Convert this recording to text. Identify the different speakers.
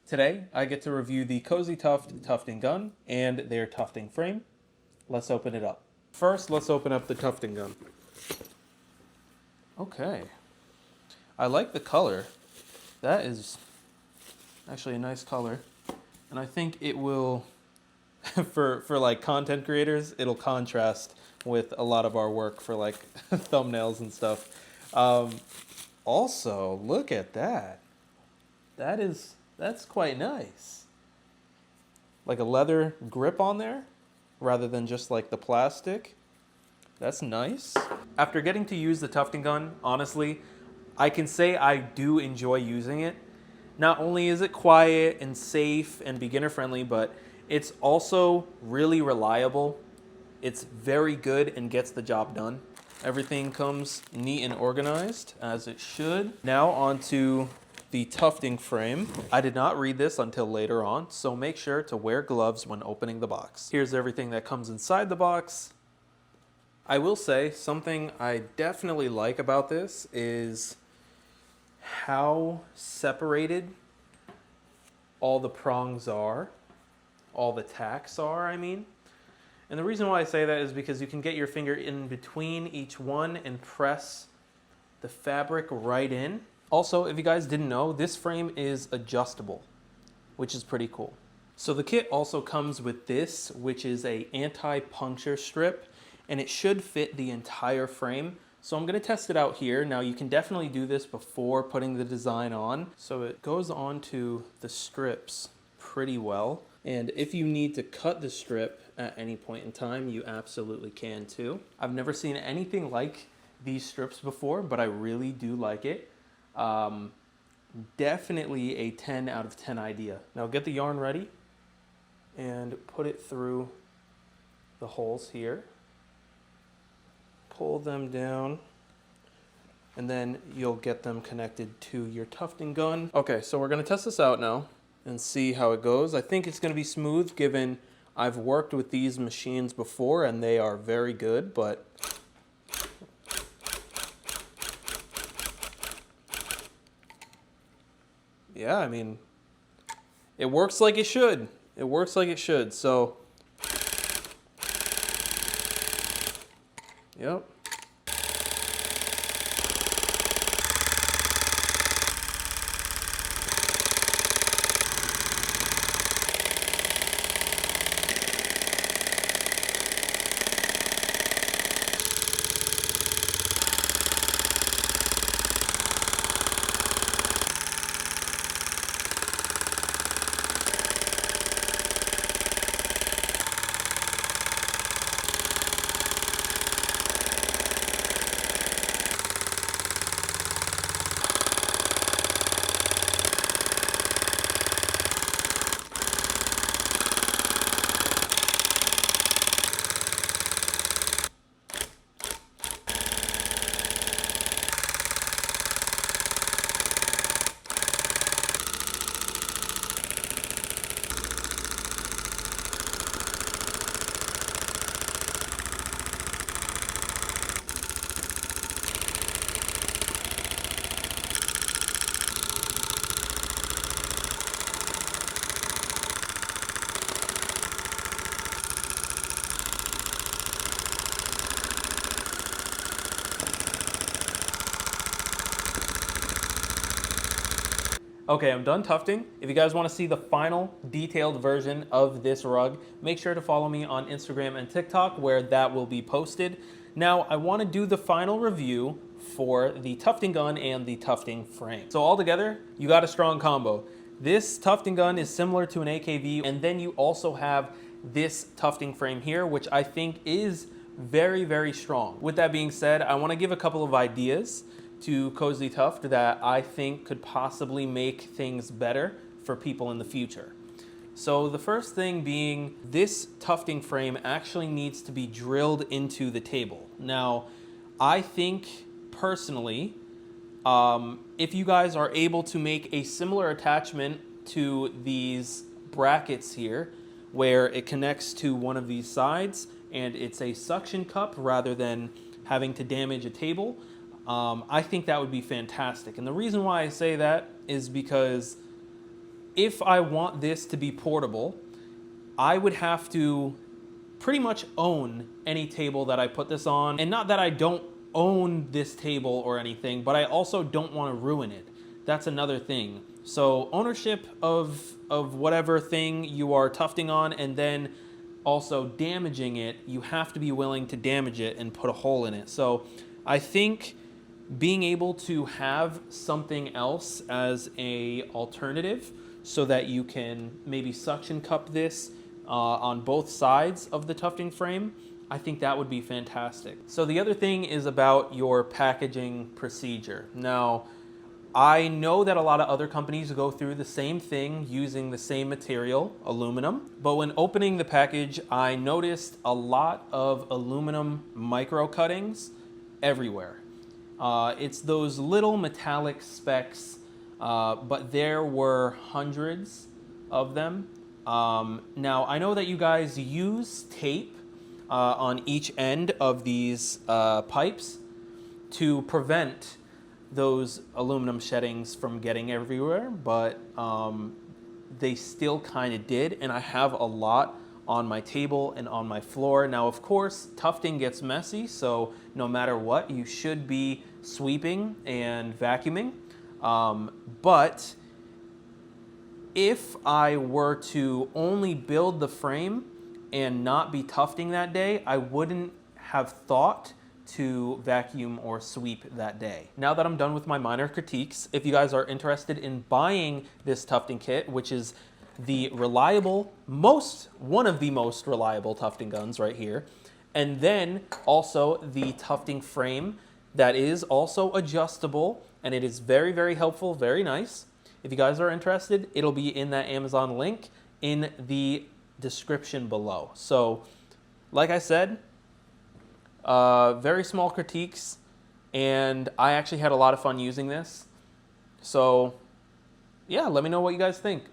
Speaker 1: Today, I get to review the Cozytuft tufting gun and their tufting frame. Let's open it up. First, let's open up the tufting gun. Okay. I like the color. That is actually a nice color. And I think it will, for like content creators, it'll contrast with a lot of our work for like thumbnails and stuff. Also, look at that. That's quite nice. Like a leather grip on there rather than just like the plastic. That's nice. After getting to use the tufting gun, honestly, I can say I do enjoy using it. Not only is it quiet and safe and beginner friendly, but it's also really reliable. It's very good and gets the job done. Everything comes neat and organized as it should. Now onto the tufting frame. I did not read this until later on, so make sure to wear gloves when opening the box. Here's everything that comes inside the box. I will say something I definitely like about this is how separated all the prongs are, all the tacks are, I mean. And the reason why I say that is because you can get your finger in between each one and press the fabric right in. Also, if you guys didn't know, this frame is adjustable, which is pretty cool. So the kit also comes with this, which is a anti-puncture strip, and it should fit the entire frame. So I'm gonna test it out here. Now you can definitely do this before putting the design on. So it goes onto the strips pretty well. And if you need to cut the strip at any point in time, you absolutely can too. I've never seen anything like these strips before, but I really do like it. Definitely a 10 out of 10 idea. Now get the yarn ready and put it through the holes here. Pull them down, and then you'll get them connected to your tufting gun. Okay, so we're gonna test this out now and see how it goes. I think it's gonna be smooth given I've worked with these machines before and they are very good, but yeah, I mean, it works like it should. It works like it should, so. Yep. Okay, I'm done tufting. If you guys want to see the final detailed version of this rug, make sure to follow me on Instagram and TikTok where that will be posted. Now, I want to do the final review for the tufting gun and the tufting frame. So altogether, you got a strong combo. This tufting gun is similar to an AKV, and then you also have this tufting frame here, which I think is very, very strong. With that being said, I want to give a couple of ideas to Cozytuft that I think could possibly make things better for people in the future. So the first thing being, this tufting frame actually needs to be drilled into the table. Now, I think personally, if you guys are able to make a similar attachment to these brackets here, where it connects to one of these sides and it's a suction cup rather than having to damage a table, I think that would be fantastic. And the reason why I say that is because if I want this to be portable, I would have to pretty much own any table that I put this on. And not that I don't own this table or anything, but I also don't want to ruin it. That's another thing. So ownership of whatever thing you are tufting on, and then also damaging it, you have to be willing to damage it and put a hole in it. So I think being able to have something else as a alternative so that you can maybe suction cup this on both sides of the tufting frame, I think that would be fantastic. So the other thing is about your packaging procedure. Now, I know that a lot of other companies go through the same thing using the same material, aluminum, but when opening the package, I noticed a lot of aluminum micro cuttings everywhere. It's those little metallic specks, but there were hundreds of them. Now, I know that you guys use tape on each end of these pipes to prevent those aluminum sheddings from getting everywhere, but they still kind of did, and I have a lot on my table and on my floor. Now, of course, tufting gets messy, so no matter what, you should be sweeping and vacuuming. But if I were to only build the frame and not be tufting that day, I wouldn't have thought to vacuum or sweep that day. Now that I'm done with my minor critiques, if you guys are interested in buying this tufting kit, which is the reliable, one of the most reliable tufting guns right here, and then also the tufting frame that is also adjustable, and it is very, very helpful, very nice. If you guys are interested, it'll be in that Amazon link in the description below. So, like I said, very small critiques, and I actually had a lot of fun using this. So, yeah, let me know what you guys think.